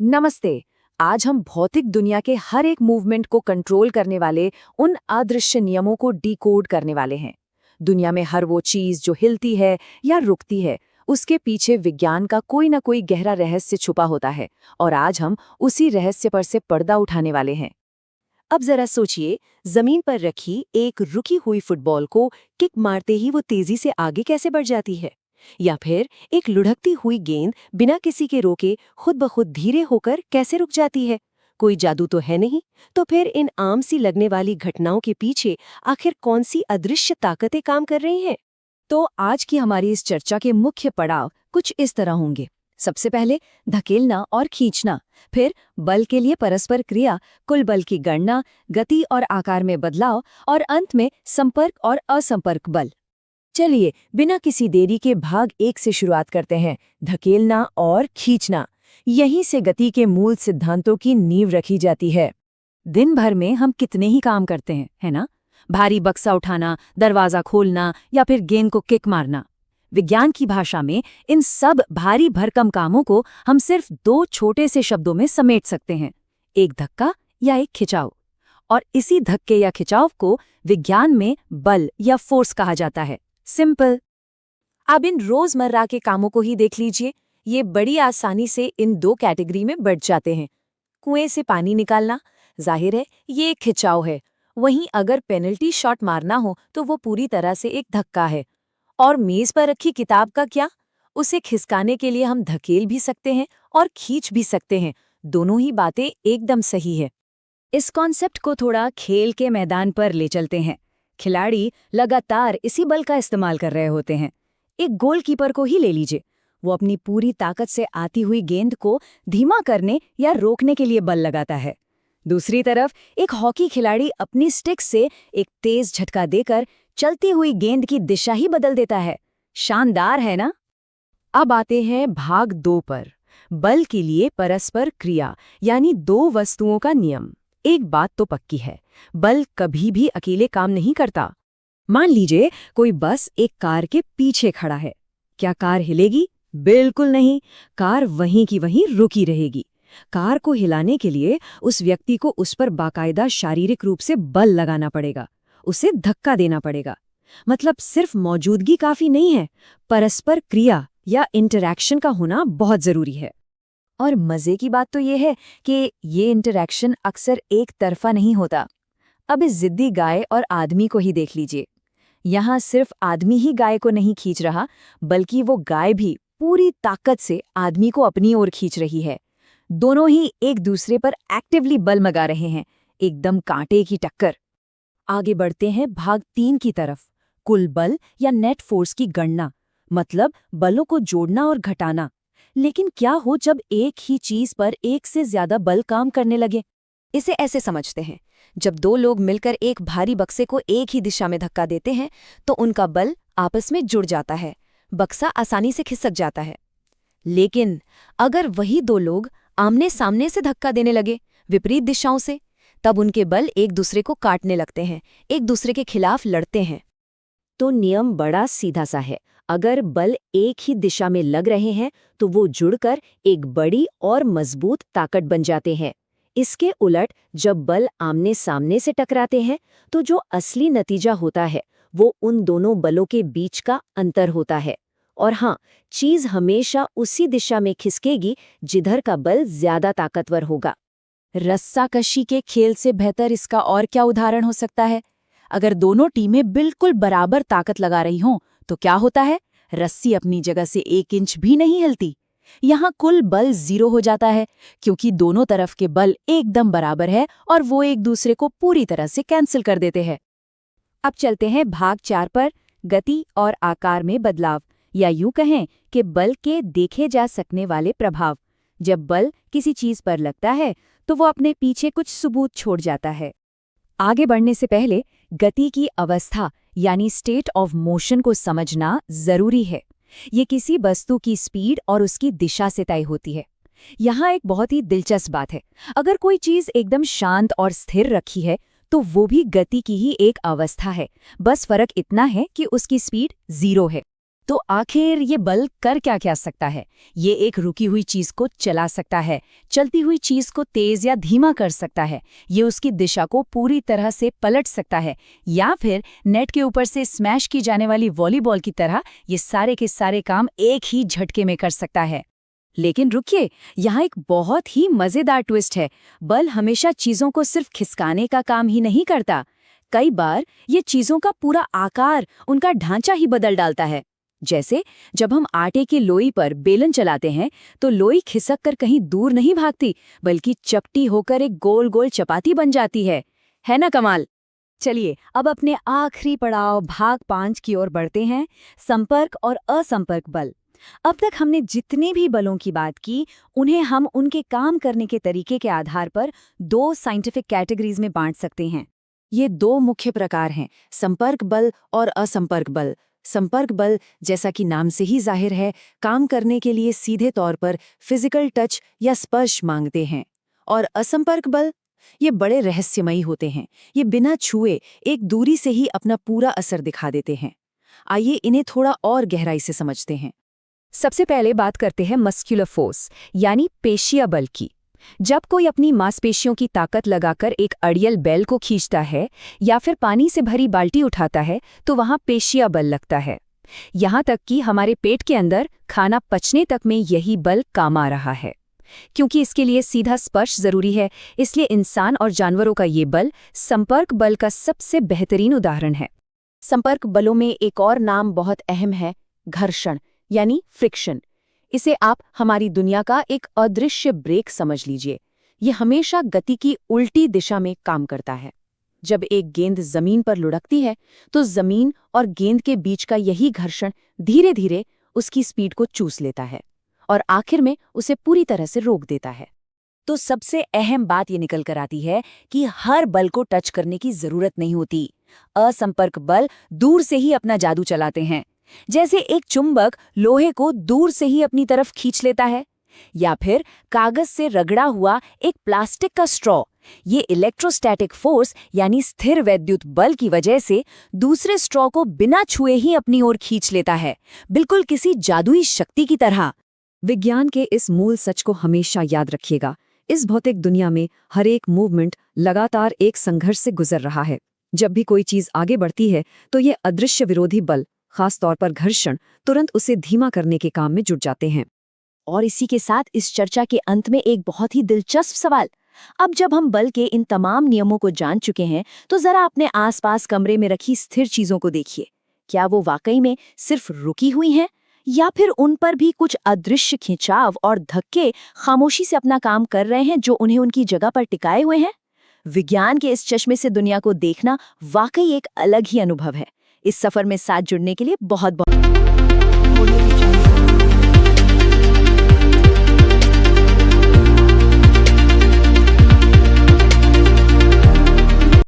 नमस्ते। आज हम भौतिक दुनिया के हर एक मूवमेंट को कंट्रोल करने वाले उन अदृश्य नियमों को डिकोड करने वाले हैं। दुनिया में हर वो चीज जो हिलती है या रुकती है, उसके पीछे विज्ञान का कोई ना कोई गहरा रहस्य छुपा होता है और आज हम उसी रहस्य पर से पर्दा उठाने वाले हैं। अब जरा सोचिए, जमीन पर रखी एक रुकी हुई फुटबॉल को किक मारते ही वो तेजी से आगे कैसे बढ़ जाती है? या फिर एक लुढ़कती हुई गेंद बिना किसी के रोके खुद ब खुद धीरे होकर कैसे रुक जाती है? कोई जादू तो है नहीं। तो फिर इन आम सी लगने वाली घटनाओं के पीछे आखिर कौन सी अदृश्य ताकतें काम कर रही हैं? तो आज की हमारी इस चर्चा के मुख्य पड़ाव कुछ इस तरह होंगे। सबसे पहले धकेलना और खींचना, फिर बल के लिए परस्पर क्रिया, कुल बल की गणना, गति और आकार में बदलाव और अंत में संपर्क और असंपर्क बल। चलिए बिना किसी देरी के भाग 1 से शुरुआत करते हैं, धकेलना और खींचना। यहीं से गति के मूल सिद्धांतों की नींव रखी जाती है। दिन भर में हम कितने ही काम करते हैं, है ना? भारी बक्सा उठाना, दरवाजा खोलना या फिर गेंद को किक मारना। विज्ञान की भाषा में इन सब भारी भरकम कामों को हम सिर्फ 2 छोटे से शब्दों में समेट सकते हैं, एक धक्का या एक खिंचाव। और इसी धक्के या खिंचाव को विज्ञान में बल या फोर्स कहा जाता है। सिंपल। अब इन रोजमर्रा के कामों को ही देख लीजिए, ये बड़ी आसानी से इन 2 कैटेगरी में बढ़ जाते हैं। कुएं से पानी निकालना, जाहिर है ये एक खिंचाव है। वहीं अगर पेनल्टी शॉट मारना हो तो वो पूरी तरह से एक धक्का है। और मेज पर रखी किताब का क्या? उसे खिसकाने के लिए हम धकेल भी सकते हैं और खींच भी सकते हैं। दोनों ही बातें एकदम सही है। इस कॉन्सेप्ट को थोड़ा खेल के मैदान पर ले चलते हैं। खिलाड़ी लगातार इसी बल का इस्तेमाल कर रहे होते हैं। एक गोलकीपर को ही ले लीजिए, वो अपनी पूरी ताकत से आती हुई गेंद को धीमा करने या रोकने के लिए बल लगाता है। दूसरी तरफ एक हॉकी खिलाड़ी अपनी स्टिक से एक तेज झटका देकर चलती हुई गेंद की दिशा ही बदल देता है। शानदार है ना? अब आते हैं भाग 2 पर, बल के लिए परस्पर क्रिया यानी 2 वस्तुओं का नियम। एक बात तो पक्की है, बल कभी भी अकेले काम नहीं करता। मान लीजिए कोई बस एक कार के पीछे खड़ा है। क्या कार हिलेगी? बिल्कुल नहीं। कार वहीं की वहीं रुकी रहेगी। कार को हिलाने के लिए उस व्यक्ति को उस पर बाकायदा शारीरिक रूप से बल लगाना पड़ेगा, उसे धक्का देना पड़ेगा। मतलब सिर्फ मौजूदगी काफी नहीं है, परस्पर क्रिया या इंटरैक्शन का होना बहुत जरूरी है। और मजे की बात तो ये है कि ये इंटरैक्शन अक्सर एक तरफा नहीं होता। अब इस जिद्दी गाय और आदमी को ही देख लीजिए। यहाँ सिर्फ आदमी ही गाय को नहीं खींच रहा, बल्कि वो गाय भी पूरी ताकत से आदमी को अपनी ओर खींच रही है। दोनों ही एक दूसरे पर एक्टिवली बल लगा रहे हैं, एकदम कांटे की टक्कर। आगे बढ़ते हैं भाग 3 की तरफ, कुल बल या नेट फोर्स की गणना, मतलब बलों को जोड़ना और घटाना। लेकिन क्या हो जब एक ही चीज पर एक से ज्यादा बल काम करने लगे? इसे ऐसे समझते हैं, जब 2 लोग मिलकर एक भारी बक्से को एक ही दिशा में धक्का देते हैं तो उनका बल आपस में जुड़ जाता है, बक्सा आसानी से खिसक जाता है। लेकिन अगर वही 2 लोग आमने सामने से धक्का देने लगे, विपरीत दिशाओं से, तब उनके बल एक दूसरे को काटने लगते हैं, एक दूसरे के खिलाफ लड़ते हैं। तो नियम बड़ा सीधा सा है, अगर बल एक ही दिशा में लग रहे हैं तो वो जुड़कर एक बड़ी और मजबूत ताकत बन जाते हैं। इसके उलट जब बल आमने सामने से टकराते हैं तो जो असली नतीजा होता है वो उन दोनों बलों के बीच का अंतर होता है। और हाँ, चीज हमेशा उसी दिशा में खिसकेगी जिधर का बल ज्यादा ताकतवर होगा। रस्साकशी के खेल से बेहतर इसका और क्या उदाहरण हो सकता है? अगर दोनों टीमें बिल्कुल बराबर ताकत लगा रही हों तो क्या होता है? रस्सी अपनी जगह से 1 इंच भी नहीं हिलती। यहाँ कुल बल 0 हो जाता है, क्योंकि दोनों तरफ के बल एकदम बराबर है और वो एक दूसरे को पूरी तरह से कैंसिल कर देते हैं। अब चलते हैं भाग 4 पर, गति और आकार में बदलाव, या यूं कहें कि बल के देखे जा सकने वाले प्रभाव। जब बल किसी चीज पर लगता है तो वो अपने पीछे कुछ सबूत छोड़ जाता है। आगे बढ़ने से पहले गति की अवस्था यानी स्टेट ऑफ मोशन को समझना जरूरी है। ये किसी वस्तु की स्पीड और उसकी दिशा से तय होती है। यहाँ एक बहुत ही दिलचस्प बात है, अगर कोई चीज एकदम शांत और स्थिर रखी है तो वो भी गति की ही एक अवस्था है, बस फर्क इतना है कि उसकी स्पीड 0 है। तो आखिर ये बल कर क्या क्या सकता है? ये एक रुकी हुई चीज को चला सकता है, चलती हुई चीज को तेज या धीमा कर सकता है, ये उसकी दिशा को पूरी तरह से पलट सकता है, या फिर नेट के ऊपर से स्मैश की जाने वाली वॉलीबॉल की तरह ये सारे के सारे काम एक ही झटके में कर सकता है। लेकिन रुकिए, यहाँ एक बहुत ही मजेदार ट्विस्ट है। बल हमेशा चीजों को सिर्फ खिसकाने का काम ही नहीं करता। कई बार ये चीजों का पूरा आकार, उनका ढांचा ही बदल डालता है। जैसे जब हम आटे की लोई पर बेलन चलाते हैं तो लोई खिसक कर कहीं दूर नहीं भागती, बल्कि चपटी होकर एक गोल गोल चपाती बन जाती है ना कमाल? चलिए अब अपने आखिरी पड़ाव भाग 5 की ओर बढ़ते हैं, संपर्क और असंपर्क बल। अब तक हमने जितने भी बलों की बात की, उन्हें हम उनके काम करने के तरीके के आधार पर 2 साइंटिफिक कैटेगरीज में बांट सकते हैं। ये 2 मुख्य प्रकार हैं, संपर्क बल और असंपर्क बल। संपर्क बल, जैसा कि नाम से ही जाहिर है, काम करने के लिए सीधे तौर पर फिजिकल टच या स्पर्श मांगते हैं। और असंपर्क बल, ये बड़े रहस्यमयी होते हैं। ये बिना छुए एक दूरी से ही अपना पूरा असर दिखा देते हैं। आइए इन्हें थोड़ा और गहराई से समझते हैं। सबसे पहले बात करते हैं मस्क्यूलर फोर्स, यानी पेशिया बल की। जब कोई अपनी मांसपेशियों की ताकत लगाकर एक अड़ियल बैल को खींचता है या फिर पानी से भरी बाल्टी उठाता है, तो वहां पेशिया बल लगता है। यहाँ तक कि हमारे पेट के अंदर खाना पचने तक में यही बल काम आ रहा है। क्योंकि इसके लिए सीधा स्पर्श जरूरी है, इसलिए इंसान और जानवरों का ये बल संपर्क बल का सबसे बेहतरीन उदाहरण है। संपर्क बलों में एक और नाम बहुत अहम है, घर्षण यानी फ्रिक्शन। इसे आप हमारी दुनिया का एक अदृश्य ब्रेक समझ लीजिए। ये हमेशा गति की उल्टी दिशा में काम करता है। जब एक गेंद जमीन पर लुढ़कती है तो जमीन और गेंद के बीच का यही घर्षण धीरे धीरे उसकी स्पीड को चूस लेता है और आखिर में उसे पूरी तरह से रोक देता है। तो सबसे अहम बात ये निकल कर आती है कि हर बल को टच करने की जरूरत नहीं होती। असंपर्क बल दूर से ही अपना जादू चलाते हैं। जैसे एक चुंबक लोहे को दूर से ही अपनी तरफ खींच लेता है, या फिर कागज से रगड़ा हुआ एक प्लास्टिक का स्ट्रॉ। ये इलेक्ट्रोस्टैटिक फोर्स यानी स्थिर वैद्युत बल की वजह से दूसरे स्ट्रॉ को बिना छुए ही अपनी ओर खींच लेता है, बिल्कुल किसी जादुई शक्ति की तरह। विज्ञान के इस मूल सच को हमेशा याद रखिएगा। इस भौतिक दुनिया में हर एक मूवमेंट लगातार एक संघर्ष से गुजर रहा है। जब भी कोई चीज आगे बढ़ती है तो ये अदृश्य विरोधी बल, खास तौर पर घर्षण, तुरंत उसे धीमा करने के काम में जुट जाते हैं। और इसी के साथ इस चर्चा के अंत में एक बहुत ही दिलचस्प सवाल। अब जब हम बल के इन तमाम नियमों को जान चुके हैं, तो जरा अपने आसपास कमरे में रखी स्थिर चीजों को देखिए। क्या वो वाकई में सिर्फ रुकी हुई हैं, या फिर उन पर भी कुछ अदृश्य खिंचाव और धक्के खामोशी से अपना काम कर रहे हैं, जो उन्हें उनकी जगह पर टिकाए हुए हैं? विज्ञान के इस चश्मे से दुनिया को देखना वाकई एक अलग ही अनुभव है। इस सफर में साथ जुड़ने के लिए बहुत बहुत